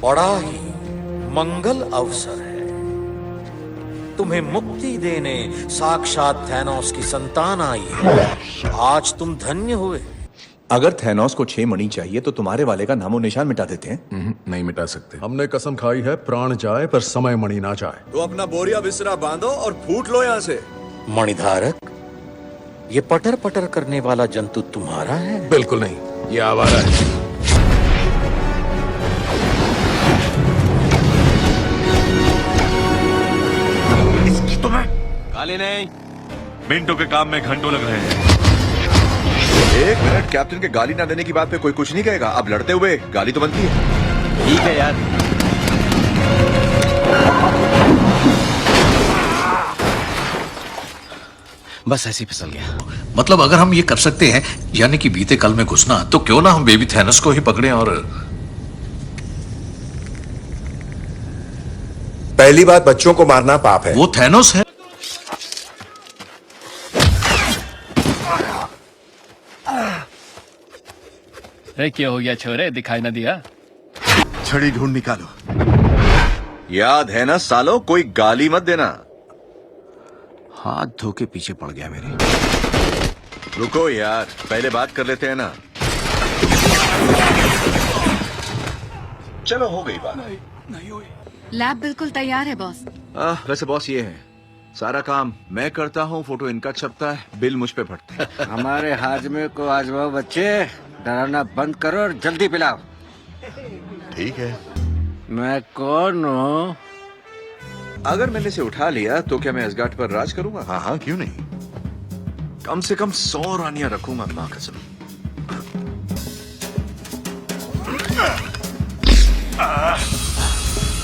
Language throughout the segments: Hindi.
बड़ा ही मंगल अवसर है। तुम्हें मुक्ति देने साक्षात थैनोस की संतान आई है। आज तुम धन्य हुए। अगर थैनोस को 6 मणि चाहिए तो तुम्हारे वाले का नामो निशान मिटा देते हैं। नहीं मिटा सकते। हमने कसम खाई है, प्राण जाए पर समय मणि ना जाए। तो अपना बोरिया बिस्तरा बांधो और फूट लो यहाँ से। मणिधारक, ये पटर पटर करने वाला जंतु तुम्हारा है? बिल्कुल नहीं, ये आवारा है। इसकी तुम्हें गाली नहीं, मिनटों के काम में घंटों लग रहे हैं। 1 मिनट। कैप्टन के गाली ना देने की बात पे कोई कुछ नहीं कहेगा। अब लड़ते हुए गाली तो बनती है। ठीक है यार। बस ऐसे ही फिसल गया। मतलब अगर हम ये कर सकते हैं, यानी कि बीते कल में घुसना, तो क्यों ना हम बेबी थैनोस को ही पकड़ें और पहली बात, बच्चों को मारना पाप है। वो थैनोस है। अरे क्या हो गया छोरे, दिखाई ना दिया? छड़ी ढूंढ निकालो। याद है ना सालो, कोई गाली मत देना। हाथ धो के पीछे पड़ गया मेरे। रुको यार, पहले बात कर लेते हैं ना। चलो हो गई बात। लैब बिल्कुल तैयार है बॉस। वैसे बॉस ये है, सारा काम मैं करता हूँ, फोटो इनका छपता है, बिल मुझ पे फटता है। हमारे हाजमे को आजमाओ बच्चे, डराना बंद करो और जल्दी पिलाओ। ठीक है। मैं कौन हूँ? अगर मैंने इसे उठा लिया तो क्या मैं असगाट पर राज करूंगा? हाँ हाँ, क्यों नहीं। कम से कम 100 रानियां रखूंगा, माँ कसम।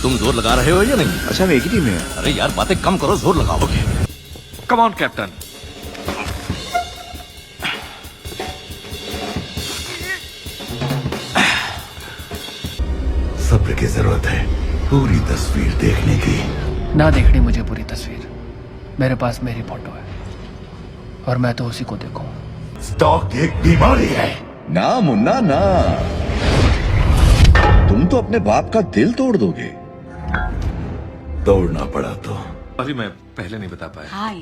तुम जोर लगा रहे हो या नहीं? अच्छा, हम एक ही टीम में हैं। अरे यार बातें कम करो, जोर लगाओगे। Come on captain. सब्र की जरूरत है पूरी तस्वीर देखने की। ना देखनी मुझे पूरी तस्वीर, मेरे पास मेरी फोटो है और मैं तो उसी को देखूं। स्टॉक एक बीमारी है। ना मुन्ना ना, तुम तो अपने बाप का दिल तोड़ दोगे। तोड़ना पड़ा तो। अभी मैं पहले नहीं बता पाया। हाय।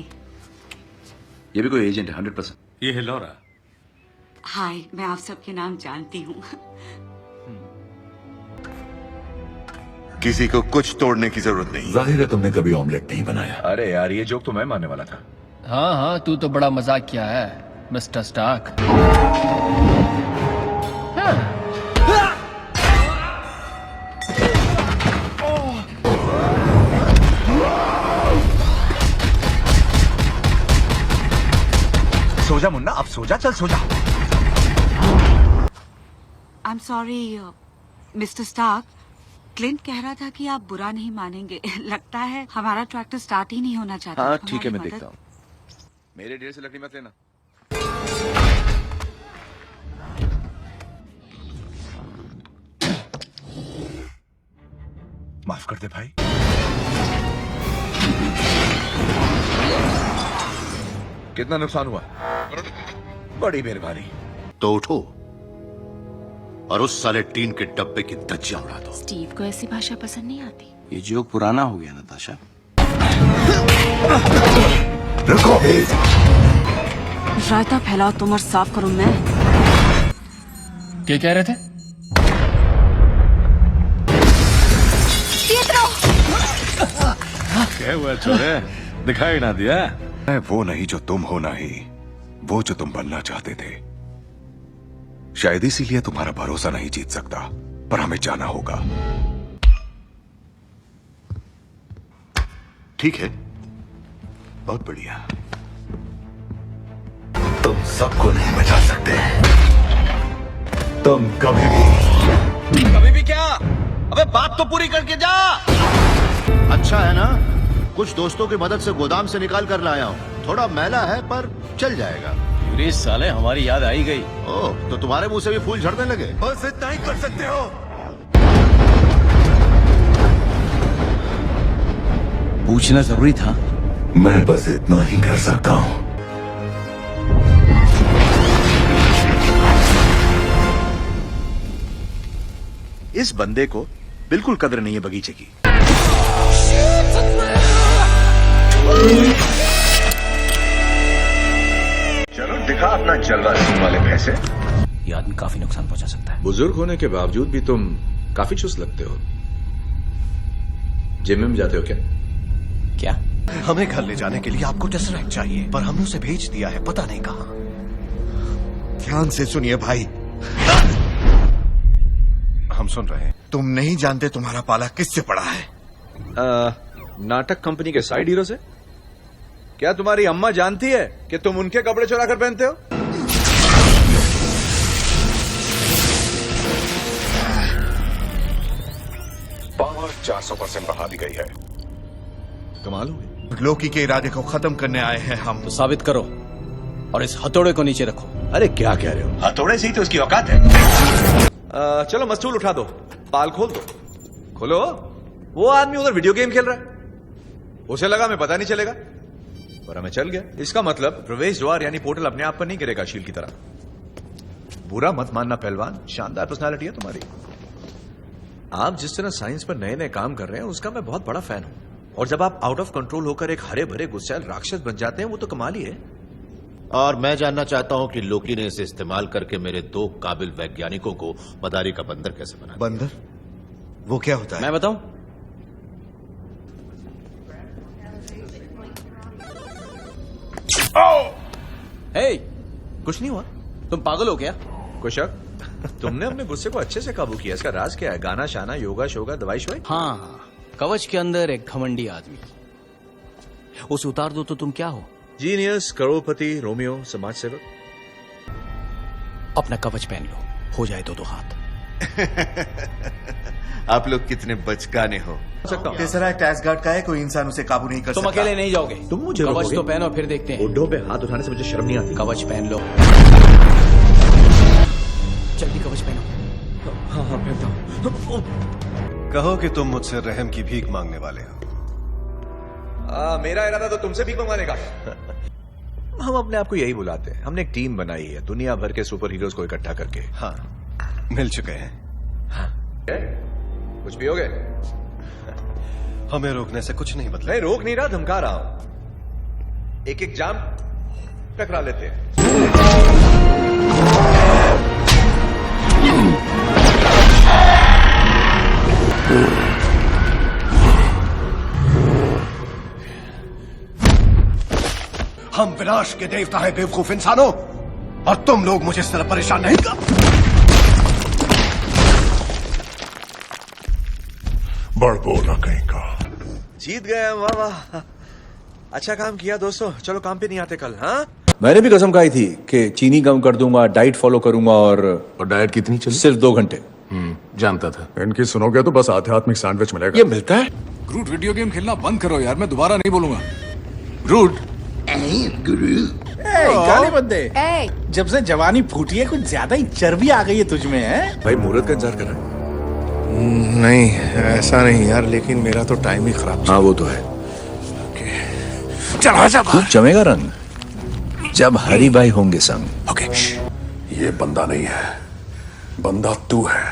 ये भी कोई एजेंट है 100%। ये है लौरा। हाय, मैं आप सबके नाम जानती हूँ। किसी को कुछ तोड़ने की जरूरत नहीं। जाहिर है तुमने कभी ऑमलेट नहीं बनाया। अरे यार, ये जोक तो मैं मानने वाला था। हाँ हाँ, तू तो बड़ा मजाक किया है मिस्टर स्टार्क। सो जा मुन्ना, अब सो जा, चल सो जा। I am sorry Mister Stark. Clint कह रहा था कि आप बुरा नहीं मानेंगे। लगता है हमारा ट्रैक्टर स्टार्ट ही नहीं होना चाहता। हाँ ठीक है, मैं हमारी देखता हूँ। मेरे ढेर से लकड़ी मत लेना। माफ कर दे भाई। कितना नुकसान हुआ? बड़ी मेहरबानी। तो उठो और उस साले टीन के डब्बे की धज्जियां उड़ा दो। स्टीव को ऐसी भाषा पसंद नहीं आती। ये जोक पुराना हो गया नताशा। रुको। रायता फैलाओ तुम और साफ करो मैं। क्या कह रहे थे? क्या हुआ छोरे, दिखाई ना दिया? मैं वो नहीं जो तुम हो, ना ही वो जो तुम बनना चाहते थे। शायद इसीलिए तुम्हारा भरोसा नहीं जीत सकता, पर हमें जाना होगा। ठीक है, बहुत बढ़िया। तुम सबको नहीं बचा सकते। तुम कभी भी क्या? अबे बात तो पूरी करके जा। अच्छा है ना, कुछ दोस्तों की मदद से गोदाम से निकाल कर लाया हूँ। थोड़ा मैला है पर चल जाएगा। अरे साले, हमारी याद आई गई। ओह, तो तुम्हारे मुंह से भी फूल झड़ने लगे। बस इतना ही कर सकते हो। पूछना जरूरी था। मैं बस इतना ही कर सकता हूँ। इस बंदे को बिल्कुल कदर नहीं है बगीचे की। चलो दिखा अपना जलवा वाले पैसे। ये आदमी काफी नुकसान पहुंचा सकता है। बुजुर्ग होने के बावजूद भी तुम काफी चुस्त लगते हो। जिम में जाते हो क्या? क्या? हमें घर ले जाने के लिए आपको टेसरैक्ट चाहिए, पर हमने उसे भेज दिया है, पता नहीं कहां। ध्यान से सुनिए भाई, हम सुन रहे हैं। तुम नहीं जानते तुम्हारा पाला किससे पड़ा है। नाटक कंपनी के साइड हीरो से? क्या तुम्हारी अम्मा जानती है कि तुम उनके कपड़े चुरा कर पहनते हो? पावर 400% बढ़ा दी गई है। कमाल हुई। लोकी के इरादे को खत्म करने आए हैं हम। तो साबित करो और इस हथौड़े को नीचे रखो। अरे क्या कह रहे हो? हथौड़े से ही तो उसकी औकात है। चलो मस्तूल उठा दो, पाल खोल दो। खोलो। वो आदमी उधर वीडियो गेम खेल रहा है। उसे लगा मैं पता नहीं चलेगा, पर हमें चल गया। इसका मतलब प्रवेश द्वार यानी पोर्टल अपने आप पर नहीं गिरेगा शील की तरह। बुरा मत मानना पहलवान, शानदार पर्सनालिटी है तुम्हारी। आप जिस तरह साइंस पर नए नए काम कर रहे हैं उसका मैं बहुत बड़ा फैन हूं। और जब आप आउट ऑफ कंट्रोल होकर एक हरे भरे गुस्सैल राक्षस बन जाते हैं वो तो कमाल ही है। और मैं जानना चाहता हूं कि लोकी ने इसे इस्तेमाल करके मेरे 2 काबिल वैज्ञानिकों को मदारी का बंदर कैसे बनाया। बंदर? वो क्या होता है? मैं बताऊं? हे, कुछ नहीं हुआ। तुम पागल हो क्या? कोई शक? तुमने अपने गुस्से को अच्छे से काबू किया। इसका राज क्या है? गाना शाना, योगा शोगा, दवाई शवाई? हाँ, कवच के अंदर एक घमंडी आदमी, उसे उतार दो तो तुम क्या हो? जीनियस, करोड़पति, रोमियो, समाज सेवक। अपना कवच पहन लो, हो जाए दो हाथ। आप लोग कितने बचकाने हो। टेसरैक्ट एसगार्ड का है, कोई इंसान उसे काबू नहीं कर तुम सकता। अकेले नहीं जाओगे। तुम मुझे कवच रोकोगे? तो पहनो फिर देखते हैं। बुड्ढों पे हाथ उठाने से मुझे शर्म नहीं आती। कवच पहन लो, जल्दी कवच पहनो। हाँ हाँ पहनता हूँ। कहो कि तुम मुझसे रहम की भीख मांगने वाले हो। मेरा इरादा तो तुमसे भीख मंगवाने का। हम अपने आप को यही बुलाते हैं। हमने एक टीम बनाई है दुनिया भर के सुपर हीरोज को इकट्ठा करके। हाँ, मिल चुके हैं। कुछ पियोगे? हमें रोकने से कुछ नहीं बदला। नहीं, रोक नहीं रहा, धमका रहा हूं। एक एक जाम टकरा लेते हैं। हम विनाश के देवता हैं बेवकूफ इंसानों, और तुम लोग मुझे इस तरह परेशान नहीं कर। बड़बोला कहीं का। जीत गए हम, वाह वाह। अच्छा काम किया दोस्तों। चलो काम पे नहीं आते कल। हाँ, मैंने भी कसम खाई थी कि चीनी कम कर दूंगा, डाइट फॉलो करूंगा। और डाइट कितनी चली? सिर्फ 2 घंटे। जानता था। इनकी सुनोगे तो बस आध्यात्मिक सैंडविच मिलेगा। ये मिलता है? ग्रूट, वीडियो गेम खेलना बंद करो यार, मैं दोबारा नहीं बोलूंगा। ग्रूट। काले बंदे, जब से जवानी फूटी है कुछ ज्यादा ही चर्बी आ गई है तुझ में, है? भाई मुहूर्त का इंतजार कर रहा है। नहीं ऐसा नहीं यार, लेकिन मेरा तो टाइम ही खराब। हाँ वो तो है। चला खूब जमेगा रंग जब हरी भाई होंगे संग। ओके। ये बंदा नहीं है, बंदा तू है।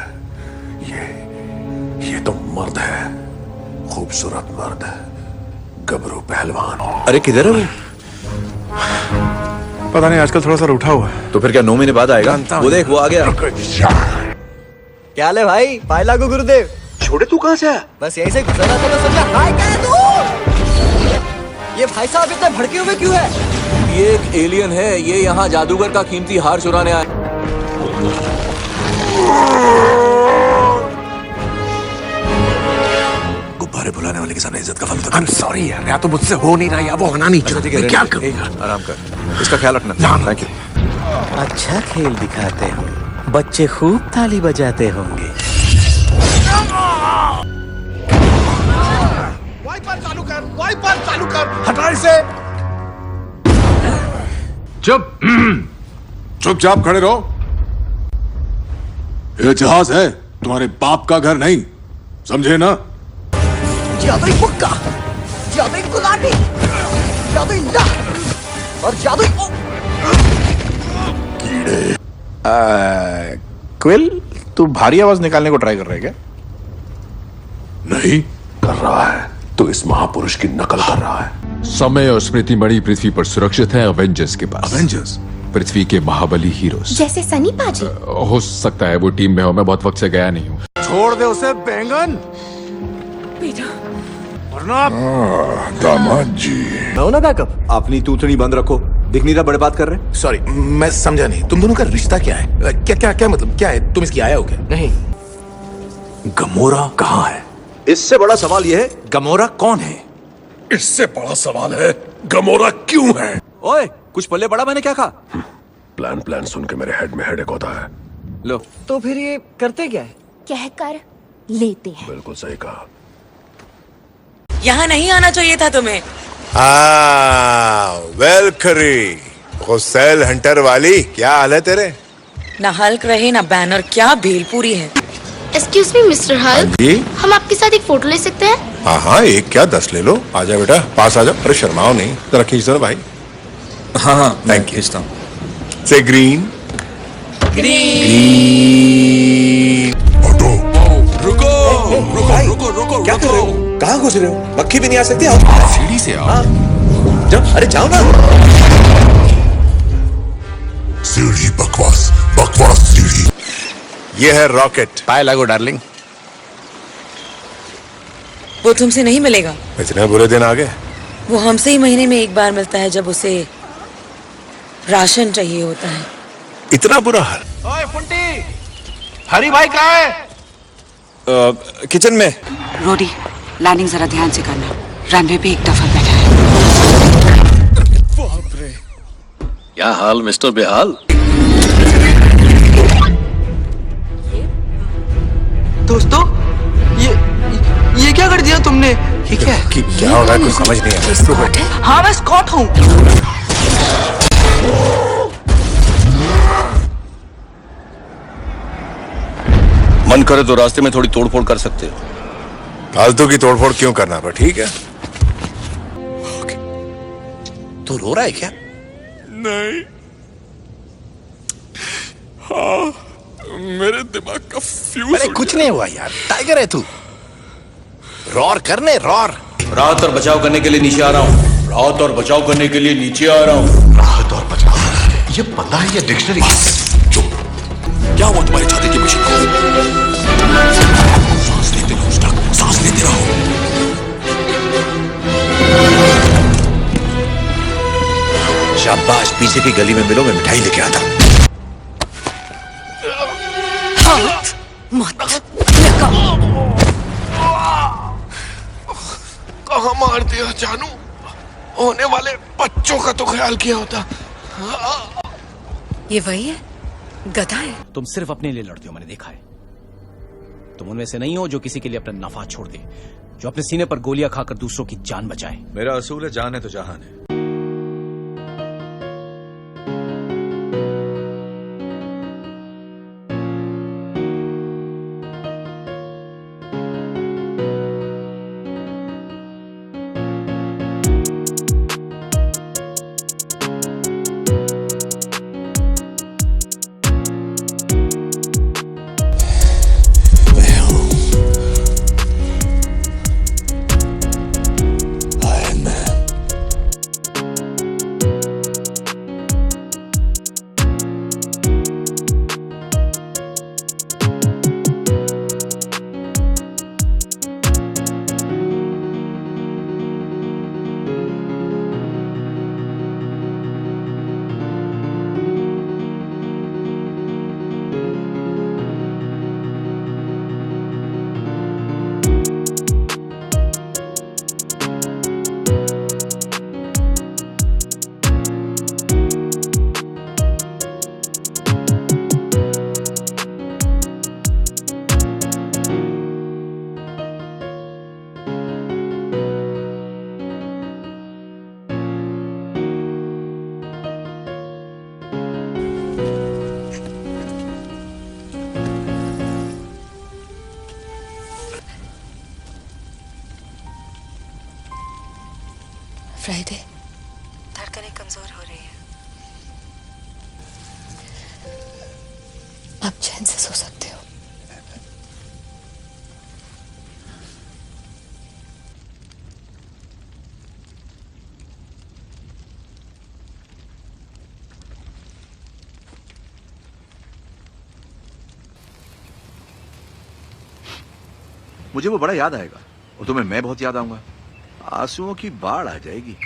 ये तो मर्द है, खूबसूरत मर्द, गबरू पहलवान। अरे किधर है वो? पता नहीं, आजकल थोड़ा सा रूठा हुआ है। तो फिर क्या 9 महीने बाद आएगा? वो देख, वो आ गया। क्या ले भाई, पाए लागू गुरुदेव। छोटे तू कहाँ से आया? बस यहीं से गुजरा था तो सोचा हाय करे तू। ये भाई साहब इतने भड़के हुए क्यों है? ये एक एलियन है, ये यहाँ जादूगर का कीमती हार चुराने आया। गुब्बारे बुलाने वाले के सामने इज्जत का फल होता है। I'm sorry यार, या तो मुझसे हो नहीं रहा या वो होना नहीं चाहते। मैं क्या करूँगा? आराम कर, इसका ख्याल रखना। Thank you. अच्छा खेल दिखाते हो, बच्चे खूब ताली बजाते होंगे। वाइपर चालू कर, वाइपर चालू कर। हटा इसे। चुपचाप खड़े रहो। ये जहाज है, तुम्हारे बाप का घर नहीं, समझे ना? जादुई मुक्का, जादुई गुलाटी, जादुई लाख और जादुई क्विल, तू भारी आवाज निकालने को ट्राई कर रहा है क्या? नहीं कर रहा है तो इस महापुरुष की नकल कर रहा है। समय और स्मृति मणि पृथ्वी पर सुरक्षित है अवेंजर्स के पास। अवेंजर्स? पृथ्वी के महाबली हीरोज। जैसे सनी पाजी। हो सकता है वो टीम में हो, मैं बहुत वक्त से गया नहीं हूँ। छोड़ दे उसे बैंगन। दामाद जी नो ना बैकअप, अपनी तूतनी बंद रखो। दिख नहीं रहा बड़े बात कर रहे। सॉरी, मैं समझा नहीं। तुम दोनों का रिश्ता क्या है? क्या क्या क्या मतलब क्या है? तुम इसकी आया हो क्या? नहीं। गमोरा कहाँ है? इससे बड़ा सवाल यह है गमोरा कौन है? इससे बड़ा सवाल है गमोरा क्यों है? ओए कुछ पल्ले पड़ा मैंने क्या कहा? प्लान सुन के मेरे हेड में हेडेक होता है। लो तो फिर ये करते क्या है? कहकर लेते हैं। बिल्कुल सही कहा। यहाँ नहीं आना चाहिए था तुम्हें। वेल करी हुसैन हंटर वाली, क्या हाल है तेरे? ना हल्क रहे ना बैनर, क्या भेलपूरी है। एक्सक्यूज मी मिस्टर हल्क, हम आपके साथ एक फोटो ले सकते हैं? हाँ हाँ, एक क्या 10 ले लो। आजा बेटा, पास आ जाओ। अरे शर्माओ नहीं, जरा खींच दो ना भाई। हाँ थैंक यू। से ग्रीन रुको क्या कर रहे हो? कहाँ घुस रहे हो? मक्खी भी नहीं आ सकती। आओ सीढ़ी से आओ। जाओ, अरे जाओ ना। सीढ़ी बकवास सीढ़ी। ये है रॉकेट। पाए लागो डार्लिंग। वो तुमसे नहीं मिलेगा। इतने बुरे दिन आ गए। वो हमसे ही महीने में एक बार मिलता है जब उसे राशन चाहिए होता है। इतना बुरा हाल? ओए फुंटी, हरी भाई कहाँ है? किचन में। रोडी, लैंडिंग जरा ध्यान से करना। रनवे पे एक दफा बैठा है। क्या हाल मिस्टर बेहाल? दोस्तों, ये क्या कर दिया तुमने? ये क्या है? क्या हो रहा है? कुछ समझ नहीं आ रहा। हाँ मैं स्कॉट हूँ। मन करे तो रास्ते में थोड़ी तोड़फोड़ कर सकते हो। फालतू की तोड़फोड़ क्यों करना? पर ठीक है। तू रो रहा है क्या? नहीं, हाँ, मेरे दिमाग का फ्यूज। अरे कुछ नहीं हुआ यार, टाइगर है तू। रॉर करने रॉर। राहत और बचाव करने के लिए नीचे आ रहा हूँ। राहत और बचाव करने के लिए नीचे आ रहा हूँ। राहत और बचाव, ये पता है? ये डिक्शनरी। क्या हुआ तुम्हारी छाती की मशीन को? सांस लेते रहो स्टक, सांस लेते रहो। शाबाश, पीछे की गली में मिलो, मैं मिठाई लेके आता हूँ। कहाँ मार दिया जानू? होने वाले बच्चों का तो ख्याल किया होता। ये वही है, गधा है। तुम सिर्फ अपने लिए लड़ते हो, मैंने देखा है। तुम उनमें से नहीं हो जो किसी के लिए अपना नफा छोड़ दे, जो अपने सीने पर गोलियां खाकर दूसरों की जान बचाए। मेरा असूल है जान है तो जहान है। फ्राइडे, धड़कनें कमजोर हो रही है। अब चैन से सो सकते हो। मुझे वो बड़ा याद आएगा और तुम्हें मैं बहुत याद आऊंगा। आंसुओं की बाढ़ आ जाएगी।